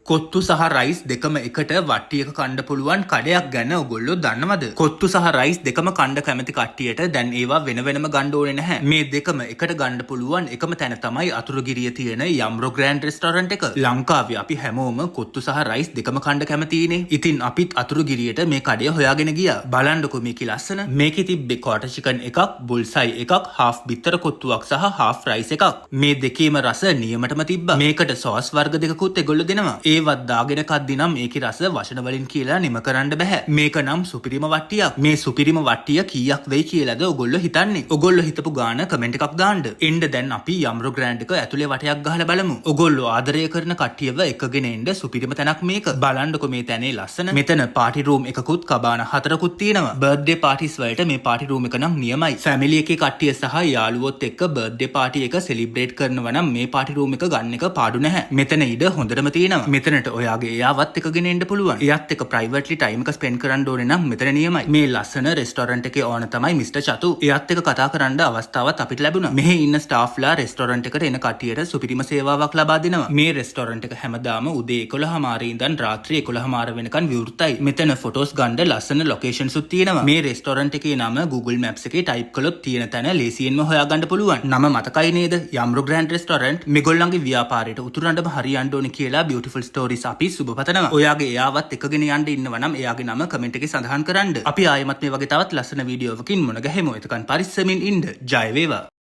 කොත්තු සහ රයිස් දෙකම එකට වට්ටියක කණ්ඩ පුළුවන් කඩයක් ගැන ඔගොල්ලෝ දන්නවද? කොත්තු සහ රයිස් දෙකම කණ්ඩ කැමති කට්ටියට දැන් ඒවා වෙන වෙනම ගන්න ඕනේ නැහැ. මේ දෙකම එකට ගන්න පුළුවන් එකම තැන තමයි අතුරුගිරිය තියෙන යම්රෝ ග්‍රෑන්ඩ් රෙස්ටෝරන්ට් එක. ලංකාවේ අපි හැමෝම කොත්තු සහ රයිස් දෙකම කණ්ඩ කැමතිනේ. ඉතින් අපිත් අතුරුගිරියට මේ කඩය හොයාගෙන ගියා. බලන්නකෝ මේකේ ලස්සන. මේකේ තිබ්බේ quarter chicken එකක්, බුල්සයි එකක්, half බිත්තර කොත්තුවක් සහ half rice එකක්. මේ දෙකේම රස නියමටම තිබ්බා. මේකට sauce වර්ග දෙකකුත් ඒගොල්ලෝ දෙනවා. ඒවත් දාගෙන කද්දි නම් ඒකේ රස වචන වලින් කියලා නිම කරන්න බෑ. මේක නම් සුපිරිම වට්ටියක්. මේ සුපිරිම වට්ටිය කීයක් වෙයි කියලාද ඔගොල්ලෝ හිතන්නේ? ඔගොල්ලෝ හිතපු ගාන කමෙන්ට් එකක් දාන්න. එන්න දැන් අපි යම්රෝ ග්‍රෑන්ඩ් එක ඇතුලේ වටයක් ගහලා බලමු. ඔගොල්ලෝ ආදරය කරන කට්ටියව එකගෙන එන්න සුපිරිම තැනක් මේක. බලන්නකෝ මේ තැනේ ලස්සන. මෙතන පාටි රූම් එකකුත් කබාන 4කුත් තියෙනවා. බර්ත්ඩේ පාටිස් වලට මේ පාටි රූම් එක නම් නියමයි. ෆැමිලි එකේ කට්ටිය සහ යාළුවොත් එක්ක බර්ත්ඩේ පාටි එක සෙලිබ්‍රේට් කරනවා නම් මේ පාටි රූම් එක ගන්න එක පාඩු නැහැ. මෙතන ඉඩ හොඳටම තියෙනවා. මෙතනට ඔයාගේ එයාවත් එකගෙන එන්න පුළුවන්. එයාත් එක ප්‍රයිවට්ලි ටයිම් එක ස්පෙන්ඩ් කරන්න ඕනේ නම් මෙතන නියමයි. මේ ලස්සන රෙස්ටෝරන්ට් එකේ ඕන තමයි මිස්ටර් චතු. එයාත් එක කතා කරන්න අවස්ථාවක් අපිට ලැබුණා. මෙහි ඉන්න ස්ටාෆ්ලා රෙස්ටෝරන්ට් එකට එන කට්ටියට සුපිරිම සේවාවක් ලබා දෙනවා. මේ රෙස්ටෝරන්ට් එක හැමදාම උදේ 11:00 ඉඳන් රාත්‍රී 11:00 වෙනකන් විවෘතයි. මෙතන ෆොටෝස් ගන්න ලස්සන ලොකේෂන්ස් උත් තියෙනවා. මේ රෙස්ටෝරන්ට් එකේ නම Google Maps එකේ ටයිප් කළොත් තියෙන තැන ලේසියෙන්ම හොයාගන්න පුළුවන්. නම මතකයි නේද? යම්රෝ ග්‍රෑන්ඩ් රෙස්ටෝරන්ට්. මේගොල්ලන්ගේ ව්‍යාපාරයට උතුරන්නම හරියන්න ඕනේ කියලා beautiful stories අපි සුබපතනවා. ඔයාගේ එයාවත් එකගෙන යන්න ඉන්නවා නම් එයාගේ නම කමෙන්ට් එකේ සඳහන් කරන්න. අපි ආයෙමත් මේ වගේ තවත් ලස්සන වීඩියෝවකින් මුණ ගැහෙමු. එතකන් පරිස්සමින් ඉන්න. ජය වේවා.